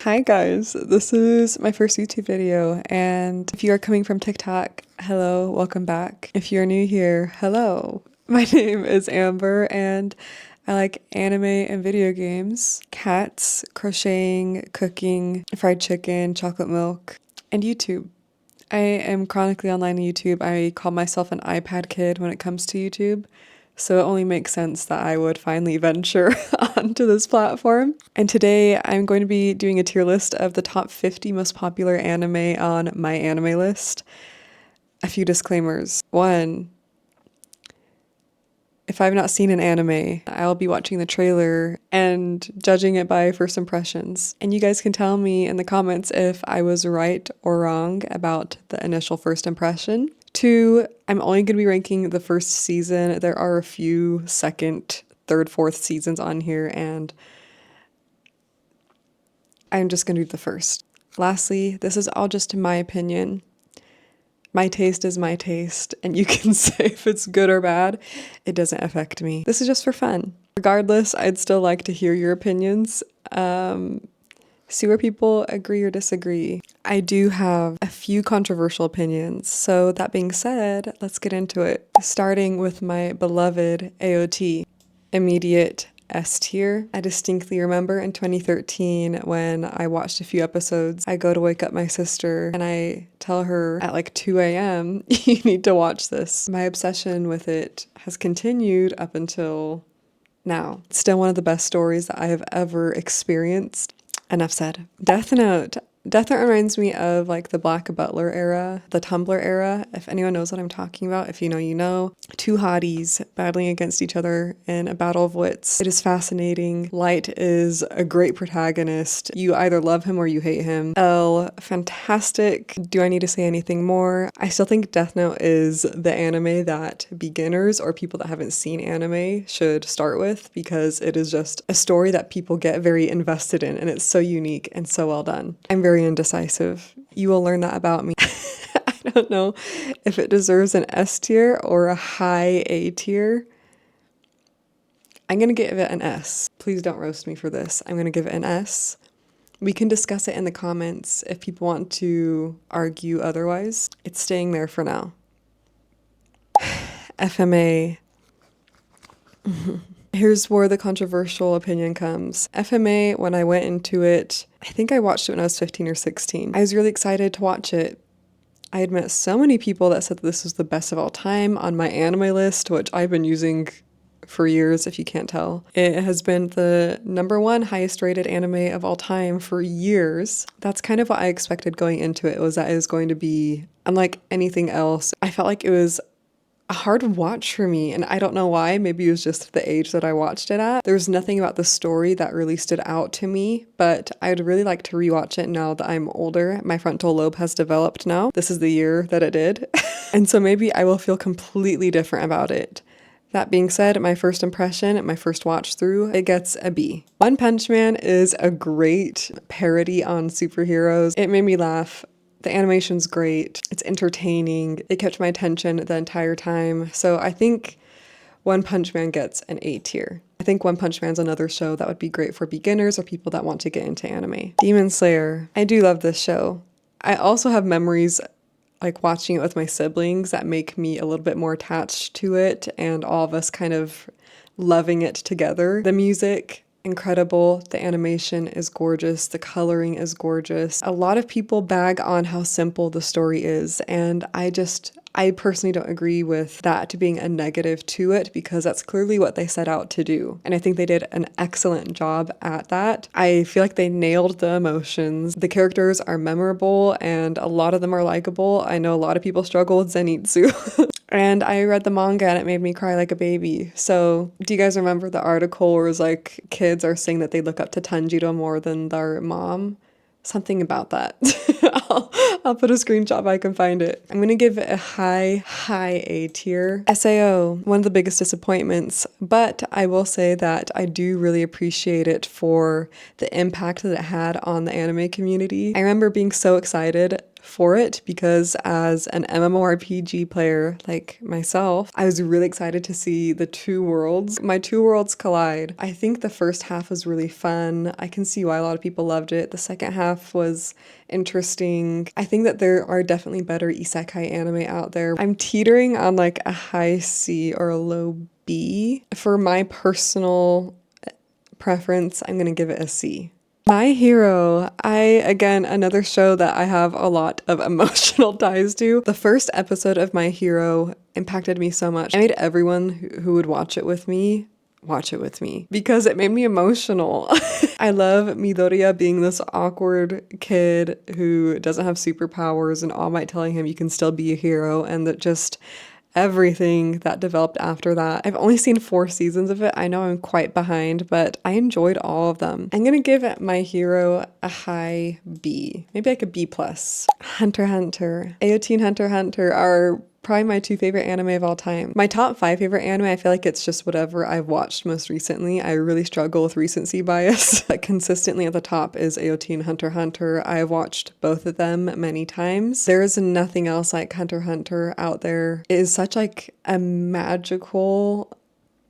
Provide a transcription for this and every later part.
Hi guys, this is my first YouTube video, and if you are coming from TikTok, hello, welcome back. If you're new here, hello. My name is Amber and I like anime and video games, cats, crocheting, cooking, fried chicken, chocolate milk, and YouTube. I am chronically online on YouTube. I call myself an iPad kid when it comes to YouTube. So it only makes sense that I would finally venture onto this platform. And today I'm going to be doing a tier list of the top 50 most popular anime on my anime list. A few disclaimers. One, if I've not seen an anime, I'll be watching the trailer and judging it by first impressions. And you guys can tell me in the comments if I was right or wrong about the initial first impression. Two, I'm only going to be ranking the first season. There are a few second, third, fourth seasons on here, and I'm just going to do the first. Lastly, this is all just my opinion. My taste is my taste, and you can say if it's good or bad. It doesn't affect me. This is just for fun. Regardless, I'd still like to hear your opinions. See where people agree or disagree. I do have a few controversial opinions. So that being said, let's get into it. Starting with my beloved AOT, immediate S tier. I distinctly remember in 2013 when I watched a few episodes, I go to wake up my sister and I tell her at like 2 a.m., you need to watch this. My obsession with it has continued up until now. It's still one of the best stories that I have ever experienced. Enough said. Death Note. Death Note reminds me of like the Black Butler era, the Tumblr era. If anyone knows what I'm talking about, if you know, you know. Two hotties battling against each other in a battle of wits. It is fascinating. Light is a great protagonist. You either love him or you hate him. L, fantastic. Do I need to say anything more? I still think Death Note is the anime that beginners or people that haven't seen anime should start with, because it is just a story that people get very invested in, and it's so unique and so well done. I'm very indecisive. You will learn that about me. I don't know if it deserves an S tier or a high A tier. I'm going to give it an S. Please don't roast me for this. I'm going to give it an S. We can discuss it in the comments if people want to argue otherwise. It's staying there for now. FMA. Here's where the controversial opinion comes. FMA, when I went into it, I think I watched it when I was 15 or 16. I was really excited to watch it. I had met so many people that said that this was the best of all time on my anime list, which I've been using for years, if you can't tell. It has been the #1 highest rated anime of all time for years. That's kind of what I expected going into it, was that it was going to be unlike anything else. I felt like it was a hard watch for me, and I don't know why. Maybe it was just the age that I watched it at. There was nothing about the story that really stood out to me, but I'd really like to rewatch it now that I'm older. My frontal lobe has developed now. This is the year that it did. And so maybe I will feel completely different about it. That being said, my first impression, my first watch through, it gets a B. One Punch Man is a great parody on superheroes. It made me laugh. The animation's great. It's entertaining. It kept my attention the entire time. So I think One Punch Man gets an A tier. I think One Punch Man's another show that would be great for beginners or people that want to get into anime. Demon Slayer. I do love this show. I also have memories like watching it with my siblings that make me a little bit more attached to it, and all of us kind of loving it together. The music, incredible. The animation is gorgeous. The coloring is gorgeous. A lot of people bag on how simple the story is, and I personally don't agree with that to being a negative to it, because that's clearly what they set out to do. And I think they did an excellent job at that. I feel like they nailed the emotions. The characters are memorable and a lot of them are likable. I know a lot of people struggle with Zenitsu. And I read the manga and it made me cry like a baby. So do you guys remember the article where it was like kids are saying that they look up to Tanjiro more than their mom? Something about that. I'll put a screenshot if I can find it. I'm gonna give it a high A tier. SAO, one of the biggest disappointments, but I will say that I do really appreciate it for the impact that it had on the anime community. I remember being so excited for it because as an MMORPG player like myself, I was really excited to see my two worlds collide. I think the first half was really fun. I can see why a lot of people loved it. The second half was interesting. I think that there are definitely better isekai anime out there. I'm teetering on like a high C or a low B. For my personal preference, I'm gonna give it a C. My Hero, again, another show that I have a lot of emotional ties to. The first episode of My Hero impacted me so much. I made everyone who would watch it with me because it made me emotional. I love Midoriya being this awkward kid who doesn't have superpowers and All Might telling him you can still be a hero, and that just everything that developed after that. I've only seen 4 seasons of it. I know I'm quite behind, but I enjoyed all of them. I'm gonna give My Hero a high B, maybe like a B+. Hunter x Hunter. AOT and Hunter x Hunter are probably my 2 favorite anime of all time. My top 5 favorite anime, I feel like it's just whatever I've watched most recently. I really struggle with recency bias. But consistently at the top is AOT and Hunter x Hunter. I've watched both of them many times. There is nothing else like Hunter x Hunter out there. It is such like a magical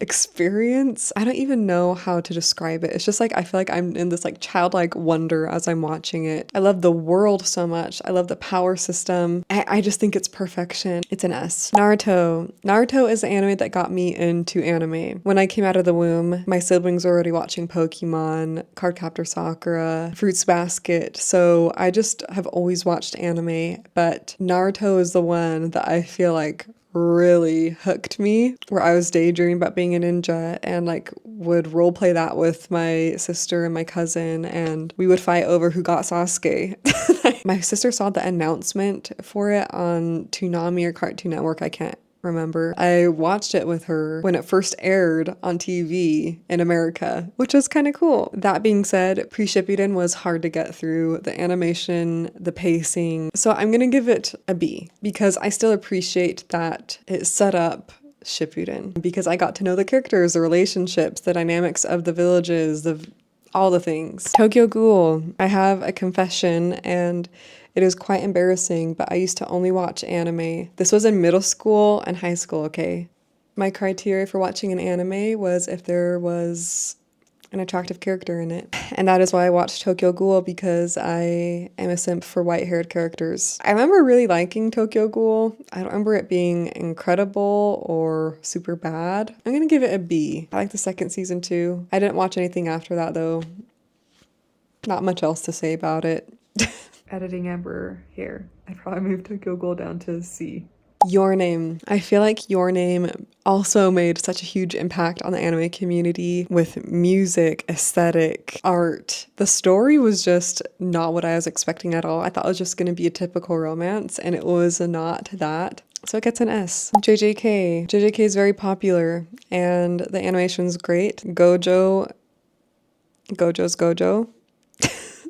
experience. I don't even know how to describe it. It's just like I feel like I'm in this like childlike wonder as I'm watching it. I love the world so much. I love the power system. I just think it's perfection. It's an S. Naruto. Naruto is the anime that got me into anime. When I came out of the womb, my siblings were already watching Pokemon, Cardcaptor Sakura, Fruits Basket. So I just have always watched anime, but Naruto is the one that I feel like really hooked me, where I was daydreaming about being a ninja and like would role play that with my sister and my cousin, and we would fight over who got Sasuke. My sister saw the announcement for it on Toonami or Cartoon Network, I can't remember. I watched it with her when it first aired on TV in America, which was kind of cool. That being said, pre-Shippuden was hard to get through. The animation, the pacing. So I'm gonna give it a B because I still appreciate that it set up Shippuden because I got to know the characters, the relationships, the dynamics of the villages, all the things. Tokyo Ghoul. I have a confession, and it is quite embarrassing, but I used to only watch anime. This was in middle school and high school, okay? My criteria for watching an anime was if there was an attractive character in it. And that is why I watched Tokyo Ghoul, because I am a simp for white-haired characters. I remember really liking Tokyo Ghoul. I don't remember it being incredible or super bad. I'm gonna give it a B. I like the second season too. I didn't watch anything after that though. Not much else to say about it. Editing Emperor here. I probably moved Tokyo Ghoul down to C. Your Name. I feel like Your Name also made such a huge impact on the anime community with music, aesthetic, art. The story was just not what I was expecting at all. I thought it was just going to be a typical romance, and it was not that. So it gets an S. JJK. JJK is very popular, and the animation's great. Gojo's Gojo.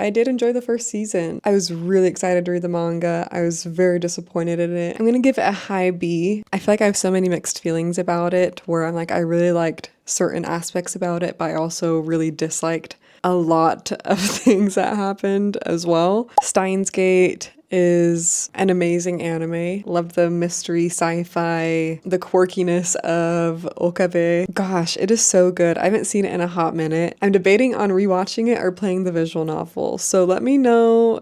I did enjoy the first season. I was really excited to read the manga. I was very disappointed in it. I'm gonna give it a high B. I feel like I have so many mixed feelings about it, where I'm like, I really liked certain aspects about it, but I also really disliked a lot of things that happened as well. Steins Gate is an amazing anime. Love the mystery, sci-fi, the quirkiness of Okabe. Gosh, it is so good. I haven't seen it in a hot minute. I'm debating on rewatching it or playing the visual novel. So let me know,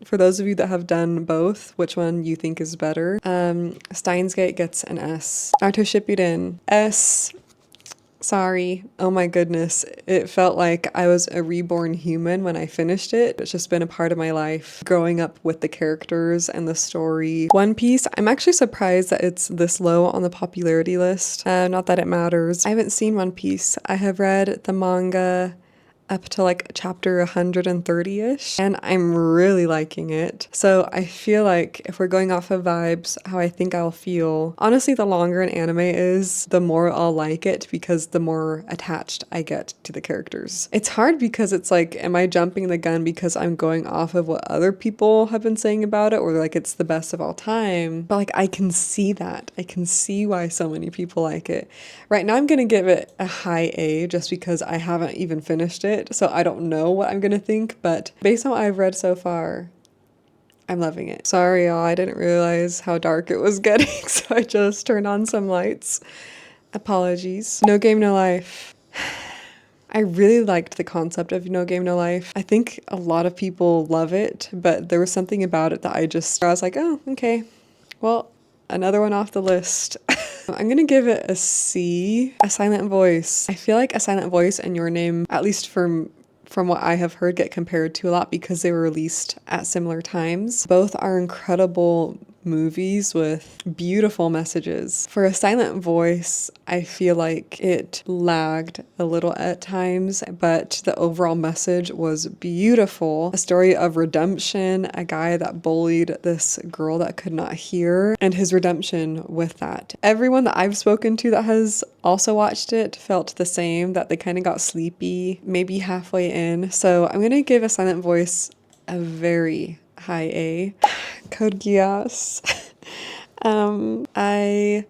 for those of you that have done both, which one you think is better. Steins Gate gets an S. Naruto Shippuden, S. Sorry. Oh my goodness. It felt like I was a reborn human when I finished it. It's just been a part of my life, growing up with the characters and the story. One Piece, I'm actually surprised that it's this low on the popularity list. Not that it matters. I haven't seen One Piece. I have read the manga up to like chapter 130-ish, and I'm really liking it. So I feel like if we're going off of vibes, how I think I'll feel, honestly, the longer an anime is, the more I'll like it, because the more attached I get to the characters. It's hard because it's like, am I jumping the gun because I'm going off of what other people have been saying about it, or like it's the best of all time? But like, I can see that. I can see why so many people like it. Right now I'm gonna give it a high A just because I haven't even finished it. So I don't know what I'm gonna think, but based on what I've read so far, I'm loving it. Sorry, y'all, I didn't realize how dark it was getting, so I just turned on some lights. Apologies. No Game, No Life. I really liked the concept of No Game, No Life. I think a lot of people love it, but there was something about it that I was like, oh, okay. Well, another one off the list. I'm gonna give it a C. A Silent Voice. I feel like A Silent Voice and Your Name, at least from what I have heard, get compared to a lot because they were released at similar times. Both are incredible movies with beautiful messages. For A Silent Voice, I feel like it lagged a little at times, but the overall message was beautiful. A story of redemption, a guy that bullied this girl that could not hear, and his redemption with that. Everyone that I've spoken to that has also watched it felt the same, that they kind of got sleepy, maybe halfway in. So I'm gonna give A Silent Voice a very high A. Code Geass. I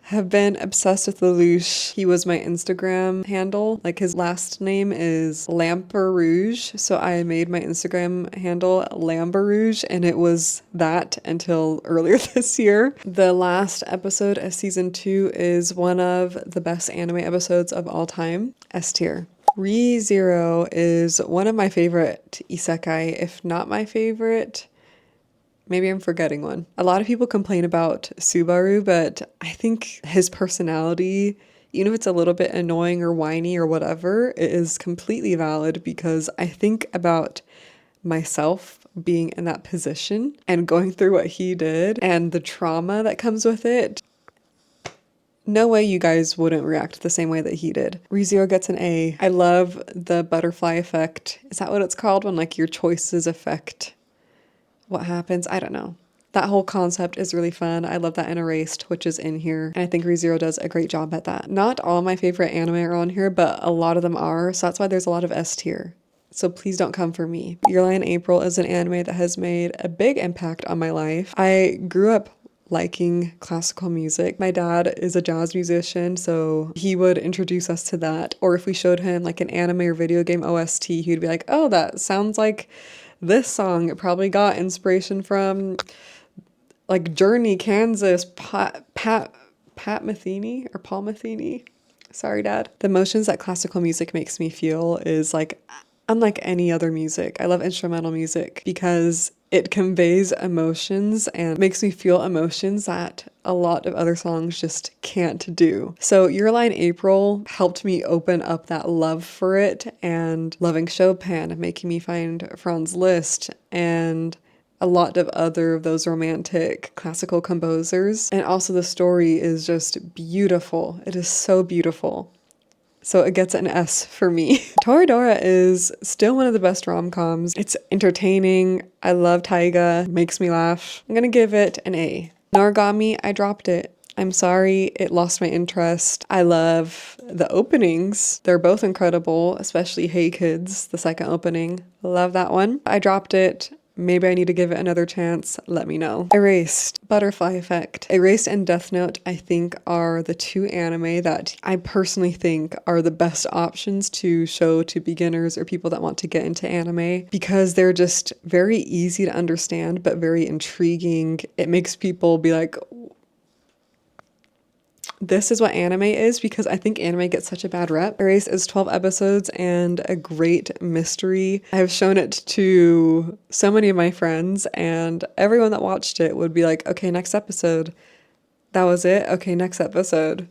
have been obsessed with Lelouch. He was my Instagram handle. Like, his last name is Lamperouge, so I made my Instagram handle Lamberouge, and it was that until earlier this year. The last episode of season 2 is one of the best anime episodes of all time. S tier. Re:Zero is one of my favorite isekai, if not my favorite. Maybe I'm forgetting one. A lot of people complain about Subaru, but I think his personality, even if it's a little bit annoying or whiny or whatever, it is completely valid because I think about myself being in that position and going through what he did and the trauma that comes with it. No way you guys wouldn't react the same way that he did. Re:Zero gets an A. I love the butterfly effect. Is that what it's called when like your choices affect what happens? I don't know. That whole concept is really fun. I love that in Erased, which is in here. And I think Re:Zero does a great job at that. Not all my favorite anime are on here, but a lot of them are. So that's why there's a lot of S tier. So please don't come for me. Your Lie in April is an anime that has made a big impact on my life. I grew up liking classical music. My dad is a jazz musician, so he would introduce us to that. Or if we showed him like an anime or video game OST, he'd be like, oh, that sounds like this song. It probably got inspiration from like Journey, Kansas, Pat Metheny or Paul Metheny. Sorry, Dad. The emotions that classical music makes me feel is like unlike any other music. I love instrumental music because it conveys emotions and makes me feel emotions that a lot of other songs just can't do. So Your Lie in April helped me open up that love for it, and loving Chopin, making me find Franz Liszt, and a lot of other of those romantic classical composers. And also the story is just beautiful. It is so beautiful. So it gets an S for me. Toradora is still one of the best rom-coms. It's entertaining. I love Taiga. Makes me laugh. I'm gonna give it an A. Noragami, I dropped it. I'm sorry, it lost my interest. I love the openings. They're both incredible, especially Hey Kids, the second opening. Love that one. I dropped it. Maybe I need to give it another chance. Let me know. Erased. Butterfly Effect. Erased and Death Note, I think, are the two anime that I personally think are the best options to show to beginners or people that want to get into anime because they're just very easy to understand but very intriguing. It makes people be like, this is what anime is, because I think anime gets such a bad rep. Erased is 12 episodes and a great mystery. I have shown it to so many of my friends, and everyone that watched it would be like, okay, next episode. That was it? Okay, next episode.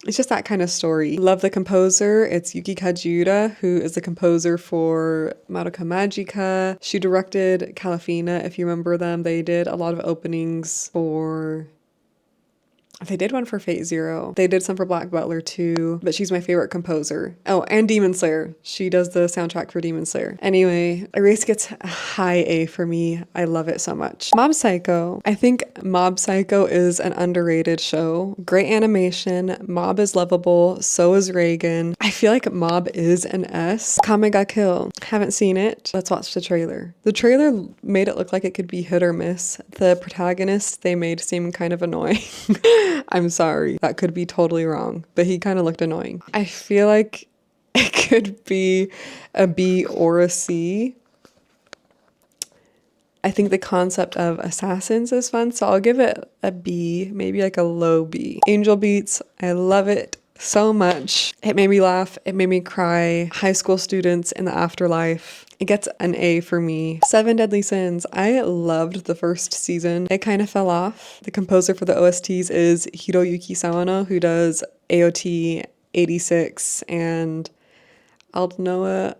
It's just that kind of story. Love the composer. It's Yuki Kajiura, who is the composer for Madoka Magica. She directed Calafina, if you remember them. They did a lot of openings for... They did one for Fate Zero. They did some for Black Butler too, but she's my favorite composer. Oh, and Demon Slayer. She does the soundtrack for Demon Slayer. Anyway, Erase gets a high A for me. I love it so much. Mob Psycho. I think Mob Psycho is an underrated show. Great animation. Mob is lovable. So is Reagan. I feel like Mob is an S. Kame ga Kill. Haven't seen it. Let's watch the trailer. The trailer made it look like it could be hit or miss. The protagonist they made seem kind of annoying. I'm sorry, that could be totally wrong, but he kind of looked annoying. I feel like it could be a B or a C. I think the concept of assassins is fun, so I'll give it a B, maybe like a low B. Angel Beats, I love it so much. It made me laugh, it made me cry. High school students in the afterlife. It gets an A for me. Seven Deadly Sins, I loved the first season. It kind of fell off. The composer for the OSTs is Hiroyuki Sawano, who does AOT 86 and Aldnoah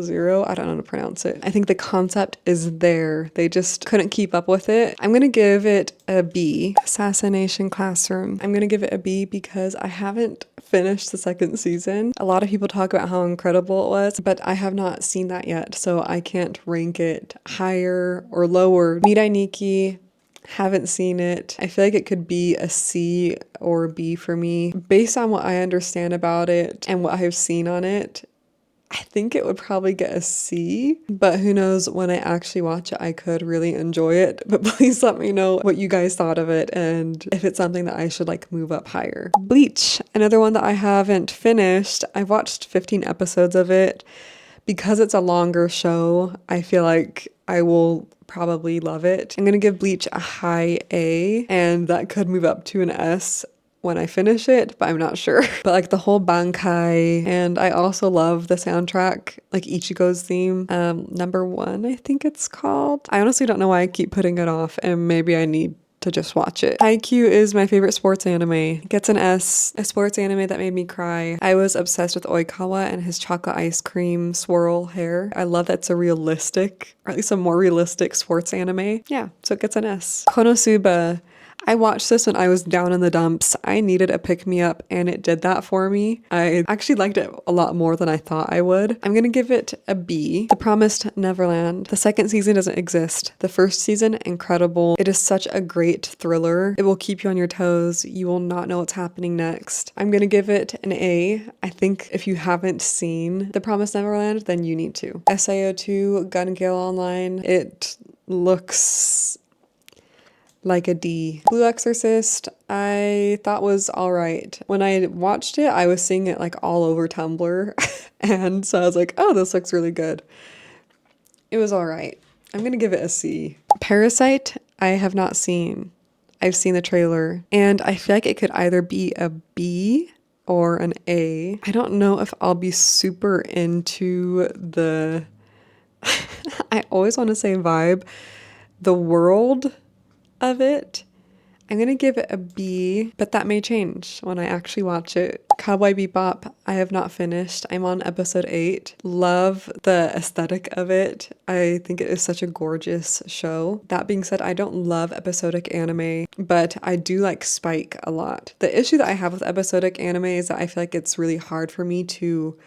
Zero. I don't know how to pronounce it. I think the concept is there. They just couldn't keep up with it. I'm gonna give it a B. Assassination Classroom. I'm gonna give it a B because I haven't finished the second season. A lot of people talk about how incredible it was, but I have not seen that yet, so I can't rank it higher or lower. Mirai Nikki, haven't seen it. I feel like it could be a C or a B for me. Based on what I understand about it and what I've seen on it, I think it would probably get a C, but who knows, when I actually watch it, I could really enjoy it. But please let me know what you guys thought of it and if it's something that I should like move up higher. Bleach, another one that I haven't finished. I've watched 15 episodes of it. Because it's a longer show, I feel like I will probably love it. I'm gonna give Bleach a high A, and that could move up to an S when I finish it, but I'm not sure. But like the whole Bankai, and I also love the soundtrack, like Ichigo's theme, number one, I think it's called. I honestly don't know why I keep putting it off, and maybe I need to just watch it. Haikyuu is my favorite sports anime. It gets an S, a sports anime that made me cry. I was obsessed with Oikawa and his chocolate ice cream swirl hair. I love that it's a realistic, or at least a more realistic sports anime. Yeah, so it gets an S. Konosuba. I watched this when I was down in the dumps. I needed a pick-me-up and it did that for me. I actually liked it a lot more than I thought I would. I'm gonna give it a B. The Promised Neverland. The second season doesn't exist. The first season, incredible. It is such a great thriller. It will keep you on your toes. You will not know what's happening next. I'm gonna give it an A. I think if you haven't seen The Promised Neverland, then you need to. SAO2 Gun Gale Online. It looks like a D. Blue Exorcist, I thought was all right. When I watched it, I was seeing it like all over Tumblr. And so I was like, oh, this looks really good. It was all right. I'm gonna give it a C. Parasite, I have not seen. I've seen the trailer and I feel like it could either be a B or an A. I don't know if I'll be super into the, I always want to say vibe, the world of it. I'm gonna give it a B, but that may change when I actually watch it. Cowboy Bebop, I have not finished. I'm on episode 8. Love the aesthetic of it. I think it is such a gorgeous show. That being said, I don't love episodic anime, but I do like Spike a lot. The issue that I have with episodic anime is that I feel like it's really hard for me to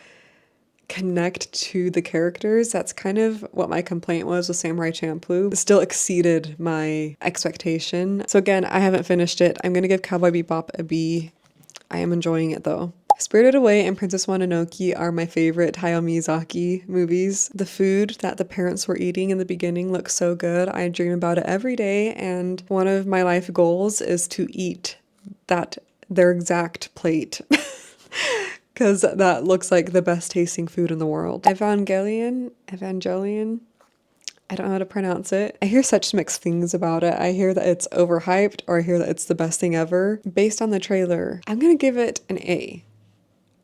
connect to the characters. That's kind of what my complaint was with Samurai Champloo. It still exceeded my expectation. So again, I haven't finished it. I'm gonna give Cowboy Bebop a B. I am enjoying it though. Spirited Away and Princess Mononoke are my favorite Hayao Miyazaki movies. The food that the parents were eating in the beginning looks so good. I dream about it every day, and one of my life goals is to eat their exact plate. Because that looks like the best tasting food in the world. Evangelion, I don't know how to pronounce it. I hear such mixed things about it. I hear that it's overhyped, or I hear that it's the best thing ever. Based on the trailer, I'm gonna give it an A.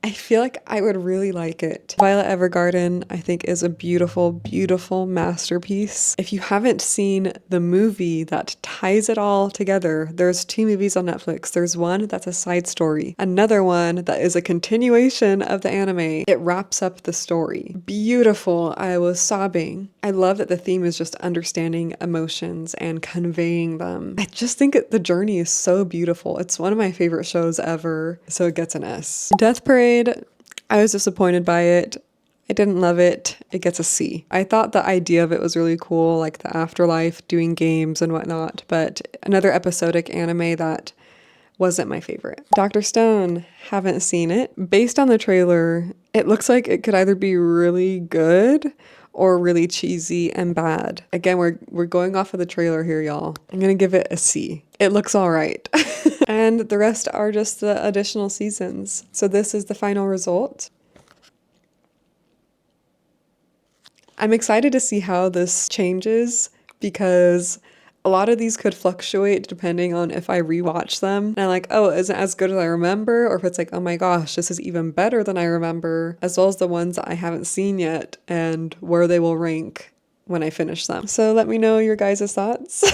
I feel like I would really like it. Violet Evergarden, I think, is a beautiful, beautiful masterpiece. If you haven't seen the movie that ties it all together, there's 2 movies on Netflix. There's one that's a side story, another one that is a continuation of the anime. It wraps up the story. Beautiful. I was sobbing. I love that the theme is just understanding emotions and conveying them. I just think the journey is so beautiful. It's one of my favorite shows ever, so it gets an S. Death Parade, I was disappointed by it. I didn't love it. It gets a C. I thought the idea of it was really cool, like the afterlife, doing games and whatnot, but another episodic anime that wasn't my favorite. Dr. Stone, haven't seen it. Based on the trailer, it looks like it could either be really good or really cheesy and bad. Again, we're going off of the trailer here, y'all. I'm gonna give it a C. It looks all right. And the rest are just the additional seasons. So this is the final result. I'm excited to see how this changes because a lot of these could fluctuate depending on if I rewatch them. And I'm like, oh, is it as good as I remember? Or if it's like, oh my gosh, this is even better than I remember, as well as the ones that I haven't seen yet and where they will rank when I finish them. So let me know your guys' thoughts,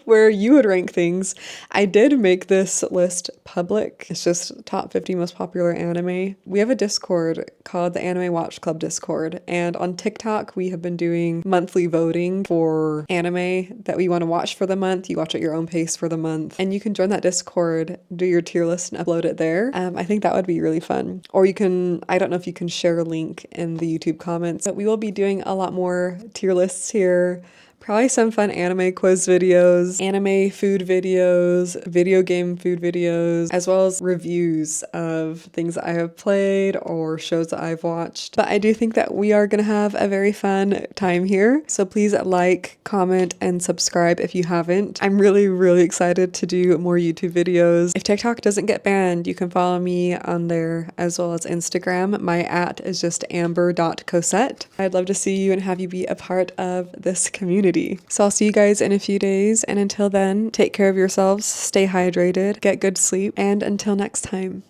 where you would rank things. I did make this list public. It's just top 50 most popular anime. We have a Discord called the Anime Watch Club Discord, and on TikTok we have been doing monthly voting for anime that we want to watch for the month. You watch at your own pace for the month, and you can join that Discord, do your tier list and upload it there. I think that would be really fun. Or you can, I don't know if you can share a link in the YouTube comments, but we will be doing a lot more tier lists here. Probably some fun anime quiz videos, anime food videos, video game food videos, as well as reviews of things that I have played or shows that I've watched. But I do think that we are going to have a very fun time here. So please like, comment, and subscribe if you haven't. I'm really, really excited to do more YouTube videos. If TikTok doesn't get banned, you can follow me on there as well as Instagram. My @ is just amber.cosette. I'd love to see you and have you be a part of this community. So I'll see you guys in a few days, and until then, take care of yourselves, stay hydrated, get good sleep, and until next time.